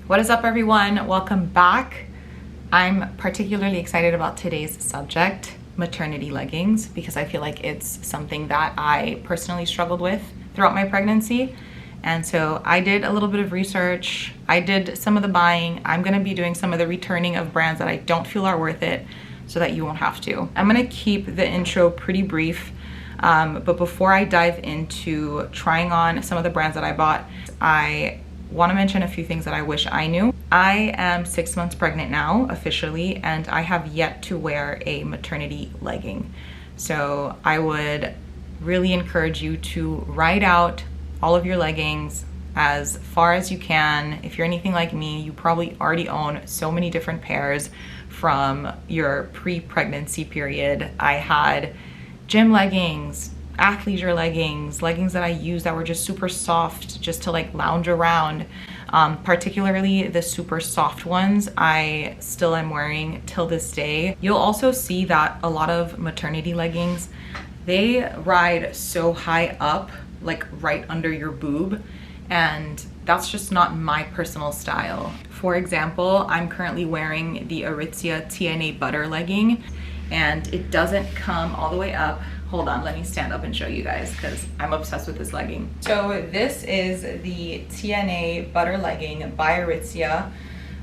What is up, everyone? Welcome back. I'm particularly excited about today's subject, maternity leggings, because I feel like it's something that I personally struggled with throughout my pregnancy. And so I did a little bit of research. I did some of the buying. I'm gonna be doing some of the returning of brands that I don't feel are worth it so that you won't have to. I'm gonna keep the intro pretty brief, but before I dive into trying on some of the brands that I bought, I want to mention a few things that I wish I knew. I am 6 months pregnant now, officially, and I have yet to wear a maternity legging. So I would really encourage you to write out all of your leggings as far as you can. If you're anything like me, you probably already own so many different pairs from your pre-pregnancy period. I had gym leggings, athleisure leggings, leggings that I used that were just super soft just to like lounge around. Particularly the super soft ones I still am wearing till this day. You'll also see that a lot of maternity leggings, they ride so high up, like right under your boob, and that's just not my personal style. For example, I'm currently wearing the Aritzia TNA Butter legging, and it doesn't come all the way up. Hold on, let me stand up and show you guys because I'm obsessed with this legging. So this is the TNA Butter legging by Aritzia.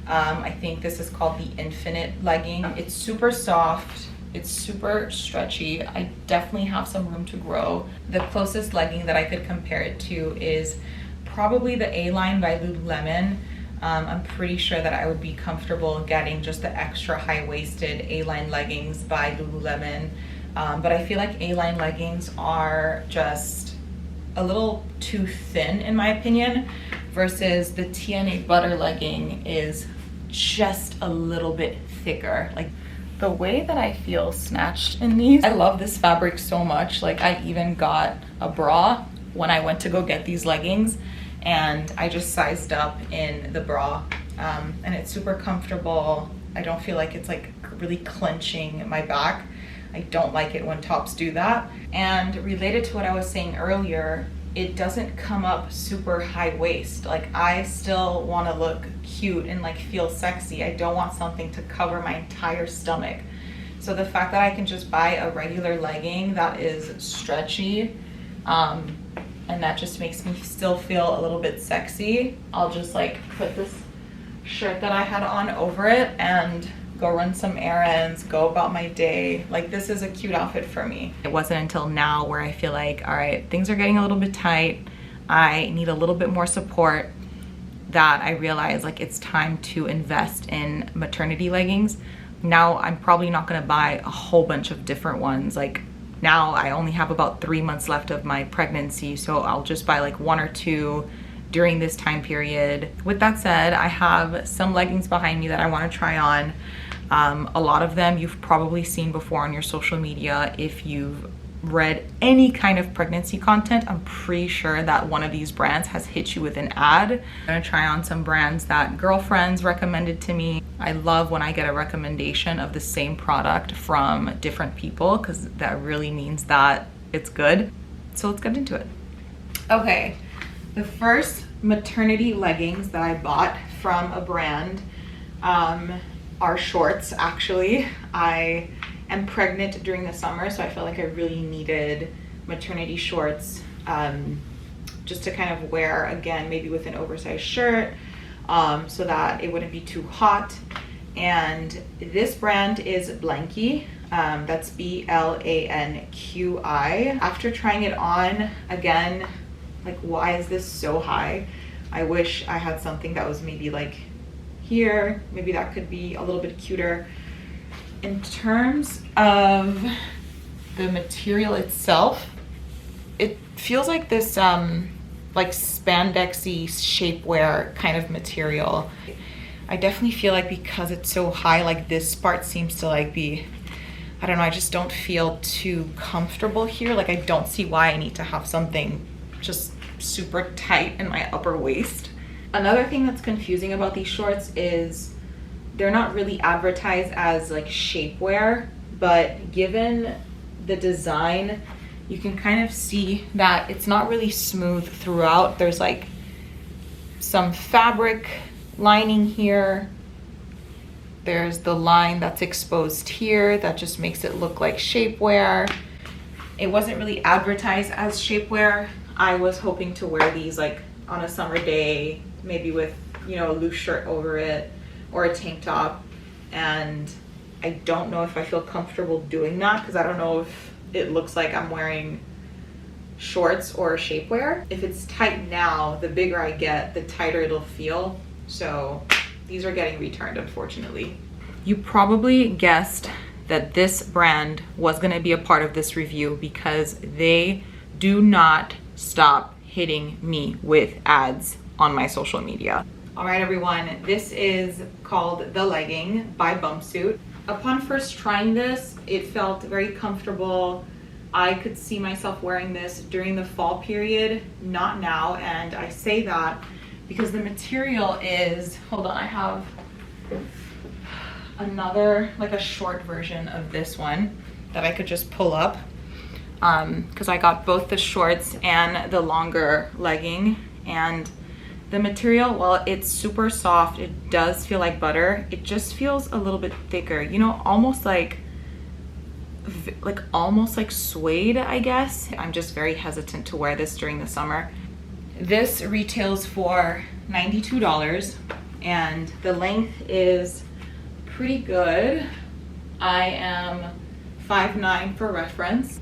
I think this is called the Infinite legging. It's super soft, it's super stretchy. I definitely have some room to grow. The closest legging that I could compare it to is probably the A-line by Lululemon. I'm pretty sure that I would be comfortable getting just the extra high-waisted A-line leggings by Lululemon. But I feel like A-line leggings are just a little too thin in my opinion, versus the TNA Butter legging is just a little bit thicker. Like the way that I feel snatched in these, I love this fabric so much. Like I even got a bra when I went to go get these leggings, and I just sized up in the bra, and it's super comfortable. I don't feel like it's like really clenching my back. I don't like it when tops do that. And related to what I was saying earlier, it doesn't come up super high waist. Like I still want to look cute and like feel sexy. I don't want something to cover my entire stomach. So the fact that I can just buy a regular legging that is stretchy, and that just makes me still feel a little bit sexy. I'll just like put this shirt that I had on over it and go run some errands, go about my day. Like this is a cute outfit for me. It wasn't until now where I feel like, all right, things are getting a little bit tight. I need a little bit more support, that I realized like it's time to invest in maternity leggings. Now I'm probably not gonna buy a whole bunch of different ones. Like now I only have about 3 months left of my pregnancy, so I'll just buy like 1 or 2 during this time period. With that said, I have some leggings behind me that I wanna try on. A lot of them you've probably seen before on your social media. If you've read any kind of pregnancy content, I'm pretty sure that one of these brands has hit you with an ad. I'm gonna try on some brands that girlfriends recommended to me. I love when I get a recommendation of the same product from different people, because that really means that it's good. So let's get into it. Okay, the first maternity leggings that I bought from a brand are shorts. Actually, I am pregnant during the summer, so I felt like I really needed maternity shorts, just to kind of wear again, maybe with an oversized shirt, so that it wouldn't be too hot. And this brand is Blanqi. That's Blanqi. After trying it on, again, like why is this so high? I wish I had something that was maybe like here. Maybe that could be a little bit cuter. In terms of the material itself, it feels like this like spandexy shapewear kind of material. I definitely feel like because it's so high, like this part seems to like be, I don't know, I just don't feel too comfortable here. Like I don't see why I need to have something just super tight in my upper waist. Another thing that's confusing about these shorts is they're not really advertised as like shapewear, but given the design, you can kind of see that it's not really smooth throughout. There's like some fabric lining here. There's the line that's exposed here that just makes it look like shapewear. It wasn't really advertised as shapewear. I was hoping to wear these like on a summer day, maybe with, you know, a loose shirt over it or a tank top. And I don't know if I feel comfortable doing that because I don't know if it looks like I'm wearing shorts or shapewear. If it's tight now, the bigger I get, the tighter it'll feel. So these are getting returned, unfortunately. You probably guessed that this brand was gonna be a part of this review because they do not stop hitting me with ads on my social media. All right, everyone, this is called the legging by Bumpsuit. Upon first trying this, it felt very comfortable. I could see myself wearing this during the fall period, not now. And I say that because the material is, hold on, I have another, like a short version of this one that I could just pull up because I got both the shorts and the longer legging. And the material, while it's super soft, it does feel like butter. It just feels a little bit thicker, you know, almost like suede, I guess. I'm just very hesitant to wear this during the summer. This retails for $92 and the length is pretty good. I am 5'9" for reference.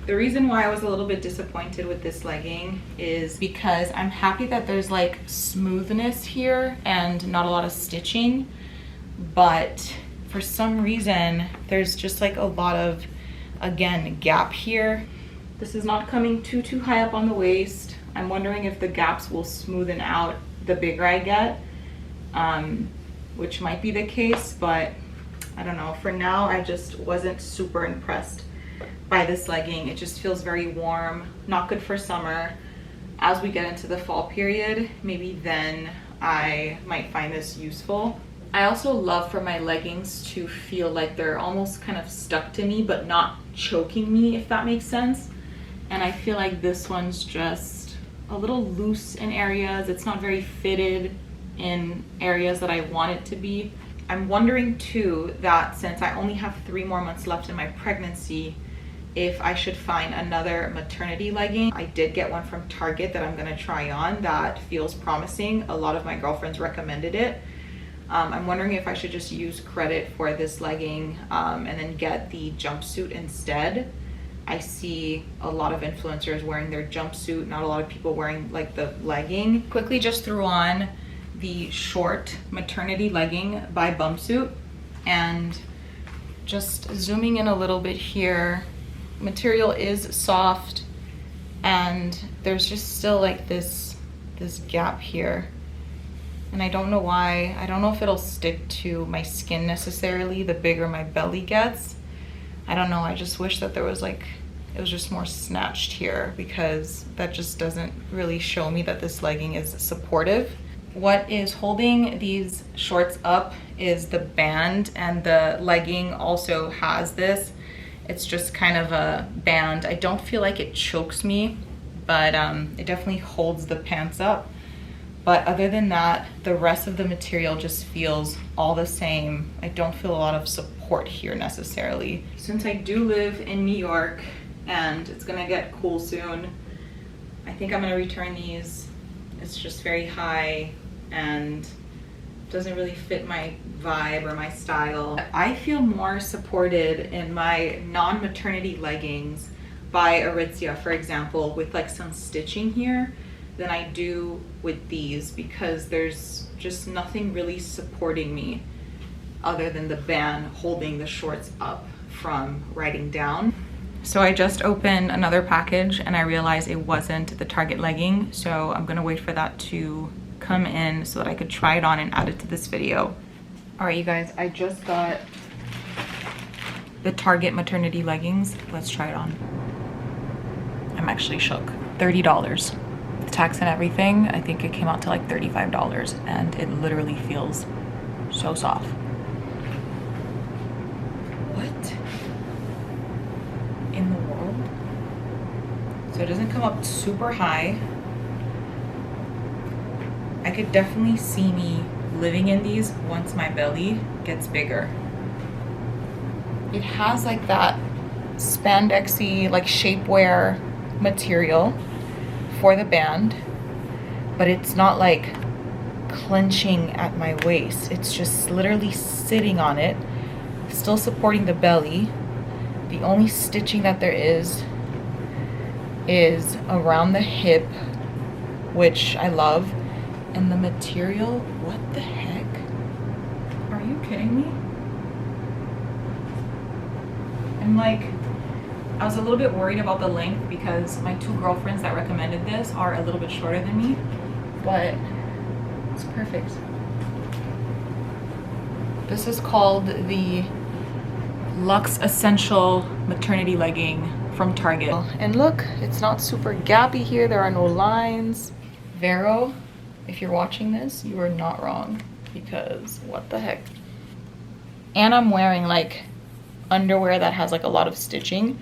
The reason why I was a little bit disappointed with this legging is because I'm happy that there's like smoothness here and not a lot of stitching, but for some reason there's just like a lot of, again, gap here. This is not coming too high up on the waist. I'm wondering if the gaps will smoothen out the bigger I get, which might be the case, but I don't know. For now, I just wasn't super impressed by this legging. It just feels very warm, not good for summer. As we get into the fall period, maybe then I might find this useful. I also love for my leggings to feel like they're almost kind of stuck to me, but not choking me, if that makes sense. And I feel like this one's just a little loose in areas. It's not very fitted in areas that I want it to be. I'm wondering too that since I only have 3 more months left in my pregnancy, if I should find another maternity legging. I did get one from Target that I'm gonna try on that feels promising. A lot of my girlfriends recommended it. I'm wondering if I should just use credit for this legging and then get the jumpsuit instead. I see a lot of influencers wearing their jumpsuit, not a lot of people wearing like the legging. Quickly just threw on the short maternity legging by Bumpsuit and just zooming in a little bit here. Material is soft and there's just still like this gap here. And I don't know why. I don't know if it'll stick to my skin necessarily the bigger my belly gets. I don't know. I just wish that there was like, it was just more snatched here because that just doesn't really show me that this legging is supportive. What is holding these shorts up is the band, and the legging also has this. It's just kind of a band. I don't feel like it chokes me, but it definitely holds the pants up. But other than that, the rest of the material just feels all the same. I don't feel a lot of support here necessarily. Since I do live in New York and it's gonna get cool soon, I think I'm gonna return these. It's just very high and doesn't really fit my vibe or my style. I feel more supported in my non-maternity leggings by Aritzia, for example, with like some stitching here than I do with these because there's just nothing really supporting me other than the band holding the shorts up from riding down. So I just opened another package and I realized it wasn't the Target legging, so I'm gonna wait for that to come in so that I could try it on and add it to this video. All right, you guys, I just got the Target maternity leggings. Let's try it on. I'm actually shook. $30. The tax and everything, I think it came out to like $35, and it literally feels so soft. What in the world? So it doesn't come up super high. I could definitely see me living in these once my belly gets bigger. It has like that spandexy, like shapewear material for the band, but it's not like clenching at my waist. It's just literally sitting on it, still supporting the belly. The only stitching that there is around the hip, which I love. And the material, what the heck? Are you kidding me? I'm like, I was a little bit worried about the length because my two girlfriends that recommended this are a little bit shorter than me, but it's perfect. This is called the LuxeEssential Maternity Legging from Target. And look, it's not super gappy here. There are no lines. Vero, if you're watching this, you are not wrong, because what the heck. And I'm wearing like underwear that has like a lot of stitching.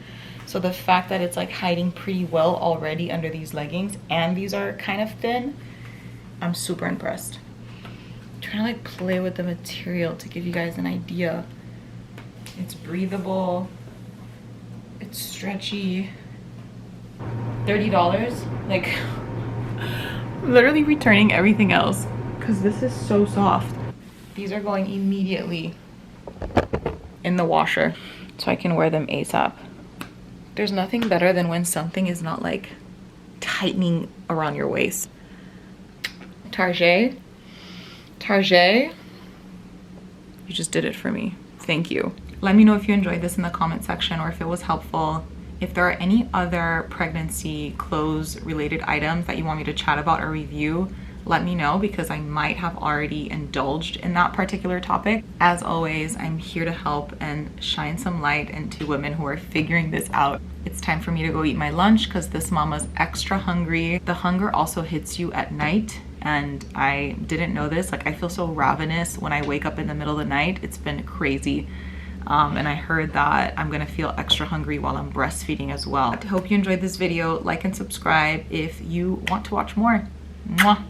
So the fact that it's like hiding pretty well already under these leggings, and these are kind of thin, I'm super impressed. I'm trying to like play with the material to give you guys an idea. It's breathable, it's stretchy. $30, like I'm literally returning everything else because this is so soft. These are going immediately in the washer so I can wear them ASAP. There's nothing better than when something is not like tightening around your waist. Target, you just did it for me. Thank you. Let me know if you enjoyed this in the comment section or if it was helpful. If there are any other pregnancy clothes related items that you want me to chat about or review, let me know, because I might have already indulged in that particular topic. As always, I'm here to help and shine some light into women who are figuring this out. It's time for me to go eat my lunch because this mama's extra hungry. The hunger also hits you at night, and I didn't know this. Like, I feel so ravenous when I wake up in the middle of the night. It's been crazy. And I heard that I'm gonna feel extra hungry while I'm breastfeeding as well. I hope you enjoyed this video. Like and subscribe if you want to watch more. Mwah.